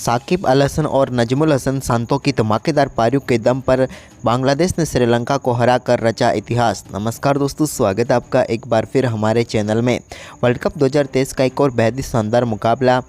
साकिब अल हसन और नजमुल हसन सांतो की धमाकेदार पारियों के दम पर बांग्लादेश ने श्रीलंका को हराकर रचा इतिहास। नमस्कार दोस्तों, स्वागत है आपका एक बार फिर हमारे चैनल में। वर्ल्ड कप 2023 का एक और बेहद ही शानदार मुकाबला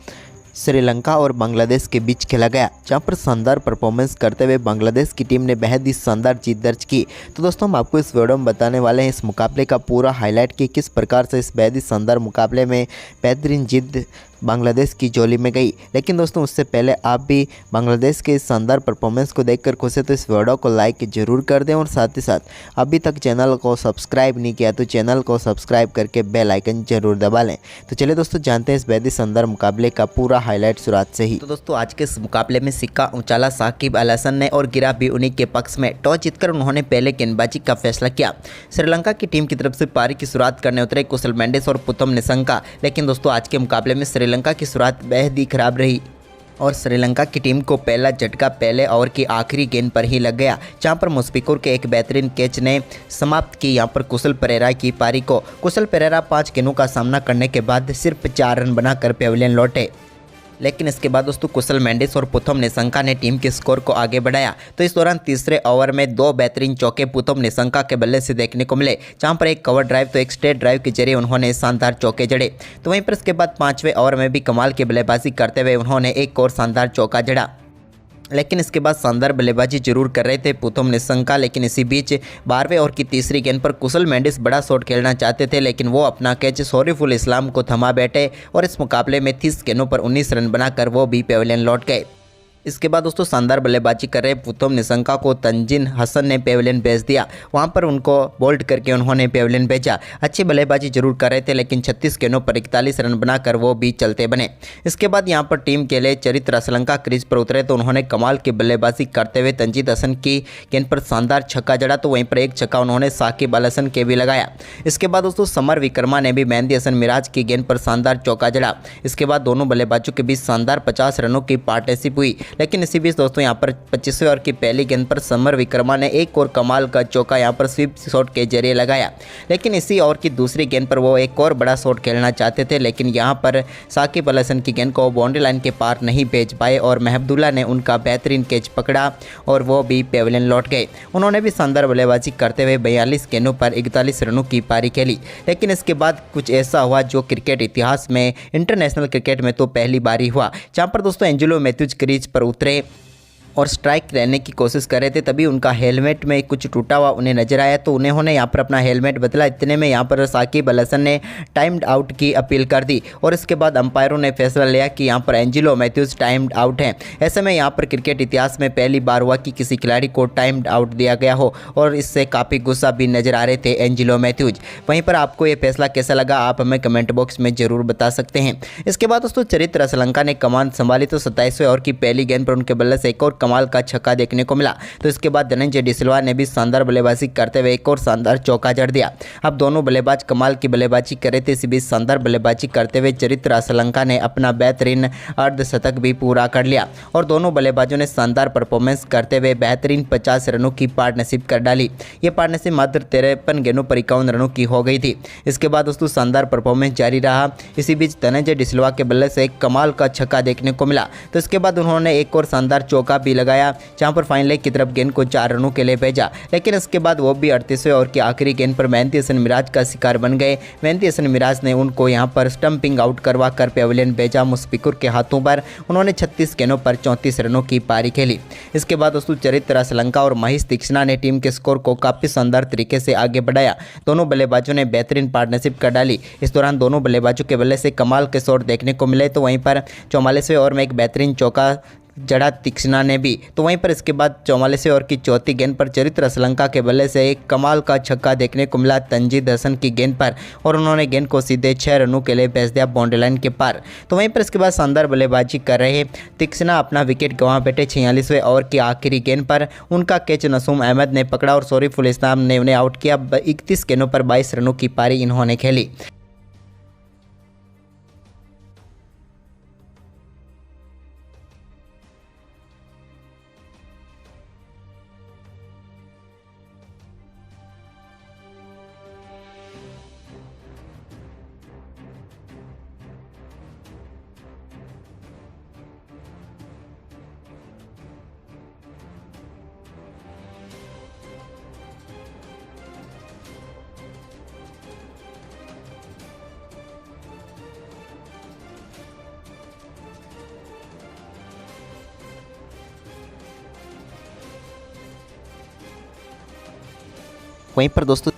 श्रीलंका और बांग्लादेश के बीच खेला गया, जहां पर शानदार परफॉर्मेंस करते हुए बांग्लादेश की टीम ने बेहद ही शानदार जीत दर्ज की। तो दोस्तों, हम आपको इस वीडियो में बताने वाले हैं इस मुकाबले का पूरा हाईलाइट कि किस प्रकार से इस बेहद ही शानदार मुकाबले में बेहतरीन जीत बांग्लादेश की झोली में गई। लेकिन दोस्तों, उससे पहले आप भी बांग्लादेश के इस शानदार परफॉर्मेंस को देखकर खुश हैं तो इस वीडियो को लाइक जरूर कर दें और साथ ही साथ अभी तक चैनल को सब्सक्राइब नहीं किया तो चैनल को सब्सक्राइब करके बेल आइकन जरूर दबा लें। तो चलिए दोस्तों, जानते हैं इस बेहद ही शानदार मुकाबले का पूरा हाईलाइट शुरुआत से ही। तो दोस्तों, आज के इस मुकाबले में सिक्का उछाला साकिब अल हसन ने और गिरा भी उन्हीं के पक्ष में। टॉस जीतकर उन्होंने पहले गेंदबाजी का फैसला किया। श्रीलंका की टीम की तरफ से पारी की शुरुआत करने उतरे कुशल मेंडिस और पुथम निशंका। लेकिन दोस्तों, आज के मुकाबले में श्रीलंका की शुरुआत बेहद ही खराब रही और श्रीलंका की टीम को पहला झटका पहले ओवर की आखिरी गेंद पर ही लग गया, जहां पर मुशफिकुर के एक बेहतरीन कैच ने समाप्त की यहां पर कुशल पेरेरा की पारी को। कुशल पेरेरा 5 गेंदों का सामना करने के बाद सिर्फ 4 रन बनाकर पेविलियन लौटे। लेकिन इसके बाद दोस्तों कुशल मेंडिस और पुथम निशंका ने टीम के स्कोर को आगे बढ़ाया। तो इस दौरान तीसरे ओवर में 2 बेहतरीन चौके पुथम निशंका के बल्ले से देखने को मिले, जहां पर एक कवर ड्राइव तो एक स्ट्रेट ड्राइव के जरिए उन्होंने शानदार चौके जड़े। तो वहीं पर इसके बाद 5वें ओवर में भी कमाल की बल्लेबाजी करते हुए उन्होंने एक और शानदार चौका जड़ा। लेकिन इसके बाद शानदार बल्लेबाजी जरूर कर रहे थे पुथम निशंका। लेकिन इसी बीच 12वें ओवर की तीसरी गेंद पर कुशल मेंडिस बड़ा शॉट खेलना चाहते थे, लेकिन वो अपना कैच शरीफुल इस्लाम को थमा बैठे और इस मुकाबले में 30 गेंदों पर 19 रन बनाकर वो भी पेविलियन लौट गए। इसके बाद दोस्तों शानदार बल्लेबाजी कर रहे पुथम निशंका को तंजीन हसन ने पेविलियन भेज दिया। वहां पर उनको बोल्ड करके उन्होंने पेविलियन भेजा। अच्छी बल्लेबाजी जरूर कर रहे थे, लेकिन 36 गेंदों पर 41 रन बनाकर वो भी चलते बने। इसके बाद यहां पर टीम के लिए चरित्र श्रीलंका क्रीज पर उतरे तो उन्होंने कमाल की बल्लेबाजी करते हुए तंजीद हसन की गेंद पर शानदार छक्का जड़ा। तो वहीं पर एक छक्का उन्होंने साकिब अल हसन के भी लगाया। इसके बाद दोस्तों समर विक्रमा ने भी मेहंदी हसन मिराज की गेंद पर शानदार चौका जड़ा। इसके बाद दोनों बल्लेबाजों के बीच शानदार 50 रनों की पार्टनरशिप हुई। लेकिन इसी बीच दोस्तों यहां पर 25वें ओवर की पहली गेंद पर समर विक्रमा ने एक और कमाल का चौका यहां पर स्वीप शॉट के जरिए लगाया। लेकिन इसी ओवर की दूसरी गेंद पर वो एक और बड़ा शॉट खेलना चाहते थे, लेकिन यहां पर साकिब अल हसन की गेंद को बाउंड्री लाइन के पार नहीं भेज पाए और महबूबुल्लाह ने उनका बेहतरीन कैच पकड़ा और वो भी पेविलियन लौट गए। उन्होंने भी शानदार बल्लेबाजी करते हुए 42 गेंदों पर 41 रनों की पारी खेली। लेकिन इसके बाद कुछ ऐसा हुआ जो क्रिकेट इतिहास में, इंटरनेशनल क्रिकेट में तो पहली बार ही हुआ, जहां पर दोस्तों एंजेलो मैथ्यूज क्रीज पर उतरे और स्ट्राइक रहने की कोशिश कर रहे थे। तभी उनका हेलमेट में कुछ टूटा हुआ उन्हें नजर आया, तो उन्होंने यहाँ पर अपना हेलमेट बदला। इतने में यहाँ पर साकिब अल हसन ने टाइम्ड आउट की अपील कर दी और इसके बाद अंपायरों ने फैसला लिया कि यहाँ पर एंजेलो मैथ्यूज टाइम्ड आउट हैं। ऐसे में यहाँ पर क्रिकेट इतिहास में पहली बार हुआ कि किसी खिलाड़ी को टाइम्ड आउट दिया गया हो और इससे काफ़ी गुस्सा भी नजर आ रहे थे एंजेलो मैथ्यूज। वहीं पर आपको ये फैसला कैसा लगा, आप हमें कमेंट बॉक्स में जरूर बता सकते हैं। इसके बाद दोस्तों चरित्र श्रीलंका ने कमान संभाली तो 27वें ओवर की पहली गेंद पर उनके बल्ले से एक और कमाल का छक्का देखने को मिला। तो इसके बाद धनंजय डिसिल्वा ने भी शानदार बल्लेबाजी करते हुए एक और शानदार चौका जड़ दिया। अब दोनों बल्लेबाज कमाल की बल्लेबाजी कर रहे थे। इसी बीच शानदार बल्लेबाजी करते हुए चरित्र श्रीलंका ने अपना बेहतरीन अर्धशतक भी पूरा कर लिया और दोनों बल्लेबाजों ने शानदार परफॉर्मेंस करते हुए बेहतरीन 50 रनों की पार्टनरशिप कर डाली। ये पार्टनरशिप मात्र 53 गेंदों पर 51 रनों की हो गई थी। इसके बाद दोस्तों शानदार परफॉर्मेंस जारी रहा। इसी बीच धनंजय डिसिल्वा के बल्ले से एक कमाल का छक्का देखने को मिला। तो इसके बाद उन्होंने एक और शानदार चौका भी लगाया, जहां पर फाइनल लेग की तरफ गेंद को 4 रनों के लिए भेजा। लेकिन इसके बाद वो भी 38वें ओवर की आखिरी गेंद पर मेहंदी हसन मिराज का शिकार बन गए। मेहंदी हसन मिराज ने उनको यहां पर स्टंपिंग आउट करवा कर पेविलियन भेजा। मुशफिकुर के हाथों पर उन्होंने 36 गेंदों पर 34 रनों की पारी खेली। इसके बाद दोस्तों चरित्र श्रीलंका और महेश तीक्ष्णा ने टीम के स्कोर को काफ़ी शानदार तरीके से आगे बढ़ाया। दोनों बल्लेबाजों ने बेहतरीन पार्टनरशिप कर डाली। इस दौरान दोनों बल्लेबाजों के बल्ले से कमाल के शॉट देखने को मिले। तो वहीं पर 44वें ओवर में एक बेहतरीन चौका जड़ा तीक्ष्णा ने भी। तो वहीं पर इसके बाद 44वें ओवर की चौथी गेंद पर चरित्र श्रीलंका के बल्ले से एक कमाल का छक्का देखने को मिला तंजीद हसन की गेंद पर और उन्होंने गेंद को सीधे 6 रनों के लिए भेज दिया बाउंड्री लाइन के पार। तो वहीं पर इसके बाद शानदार बल्लेबाजी कर रहे तीक्ष्णा अपना विकेट गंवा बैठे। 46वें ओवर की आखिरी गेंद पर उनका कैच नसूम अहमद ने पकड़ा और शरीफुल इस्लाम ने उन्हें आउट किया। 31 गेंदों पर 22 रनों की पारी इन्होंने खेली। वहीं पर दोस्तों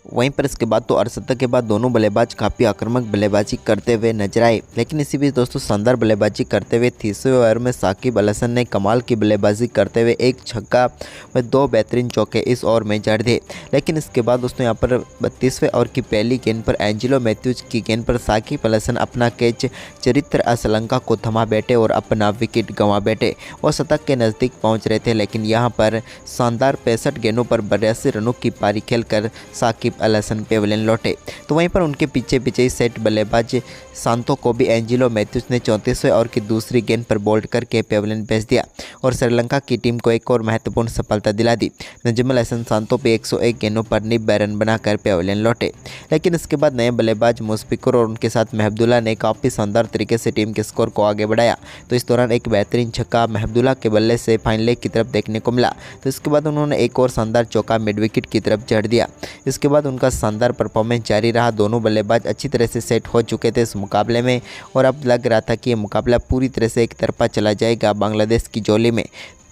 वहीं पर इसके बाद तो अर्धशतक के बाद दोनों बल्लेबाज काफ़ी आक्रामक बल्लेबाजी करते हुए नजर आए, लेकिन इसी बीच दोस्तों शानदार बल्लेबाजी करते हुए 30वें ओवर में साकिब अल हसन ने कमाल की बल्लेबाजी करते हुए एक छक्का व 2 बेहतरीन चौके इस ओवर में जड़ दिए। लेकिन इसके बाद दोस्तों यहाँ पर 32वें ओवर की पहली गेंद पर एंजेलो मैथ्यूज की गेंद पर साकिब अल हसन अपना कैच चरित्र असलंका को थमा बैठे और अपना विकेट गंवा बैठे। वो शतक के नज़दीक पहुँच रहे थे, लेकिन यहाँ पर शानदार 65 गेंदों पर 82 रनों की पारी खेलकर साकिब अल हसन पेवेलियन लौटे। तो वहीं पर उनके पीछे ही सेट बल्लेबाज सांतो को भी एंजेलो मैथ्यूज ने 34वें ओवर की दूसरी गेंद पर बोल्ड करके पेवेलियन भेज दिया और श्रीलंका की टीम को एक और महत्वपूर्ण सफलता दिला दी। नजमुल हसन सांतो भी 101 गेंदों पर 90 रन बनाकर पेवेलियन लौटे। लेकिन इसके बाद नए बल्लेबाज मुशफिकुर और उनके साथ महमदुल्ला ने काफ़ी शानदार तरीके से टीम के स्कोर को आगे बढ़ाया। तो इस दौरान एक बेहतरीन छक्का महमदुल्ला के बल्ले से फाइनल लेग की तरफ देखने को मिला। तो इसके बाद उन्होंने एक और शानदार चौका मिड विकेट की तरफ जड़ दिया। इसके बाद उनका शानदार परफॉर्मेंस जारी रहा। दोनों बल्लेबाज अच्छी तरह से सेट हो चुके थे इस मुकाबले में और अब लग रहा था कि ये मुकाबला पूरी तरह से एक तरफा चला जाएगा बांग्लादेश की झोली में।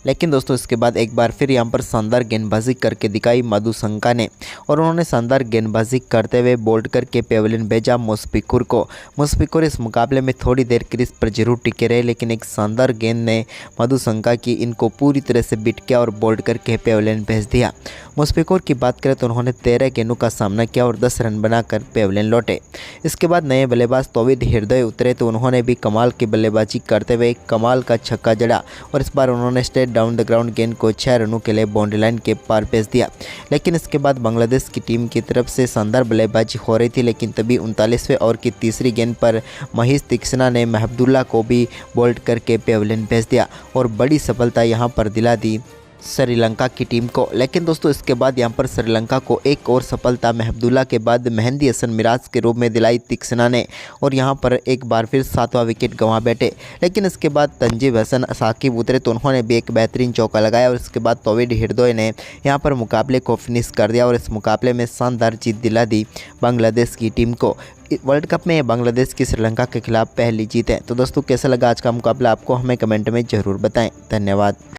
लेकिन दोस्तों इसके बाद एक बार फिर यहाँ पर शानदार गेंदबाजी करके दिखाई मधुशंका ने और उन्होंने शानदार गेंदबाजी करते हुए बोल्ड करके पेवेलियन भेजा मुशफिकुर को। मुशफिकुर इस मुकाबले में थोड़ी देर क्रीज पर जरूर टिके रहे, लेकिन एक शानदार गेंद ने मधुशंका की इनको पूरी तरह से बीट किया और बोल्ड करके पेवेलियन भेज दिया। मुशफिकुर की बात करें तो उन्होंने 13 गेंदों का सामना किया और 10 रन बनाकर पेवेलियन लौटे। इसके बाद नए बल्लेबाज तौहीद हृदय उतरे तो उन्होंने भी कमाल की बल्लेबाजी करते हुए कमाल का छक्का जड़ा और इस बार उन्होंने स्ट्रेट डाउन द ग्राउंड गेंद को 6 रनों के लिए बाउंड्री लाइन के पार भेज दिया। लेकिन इसके बाद बांग्लादेश की टीम की तरफ से शानदार बल्लेबाजी हो रही थी, लेकिन तभी 39वें ओवर की तीसरी गेंद पर महीश तीक्ष्णा ने महमदुल्ला को भी बोल्ड करके पेवेलियन भेज दिया और बड़ी सफलता यहां पर दिला दी श्रीलंका की टीम को। लेकिन दोस्तों इसके बाद यहां पर श्रीलंका को एक और सफलता महमदुल्ला के बाद मेहंदी हसन मिराज के रूप में दिलाई तीक्ष्णा ने और यहां पर एक बार फिर 7वां विकेट गंवा बैठे। लेकिन इसके बाद तंजीब हसन साकिब उतरे तो उन्होंने भी एक बेहतरीन चौका लगाया और इसके बाद तौहीद हृदय ने यहां पर मुकाबले को फिनिश कर दिया और इस मुकाबले में शानदार जीत दिला दी बांग्लादेश की टीम को। वर्ल्ड कप में बांग्लादेश की श्रीलंका के खिलाफ पहली जीत है। तो दोस्तों कैसा लगा आज का मुकाबला, आपको हमें कमेंट में ज़रूर बताएं। धन्यवाद।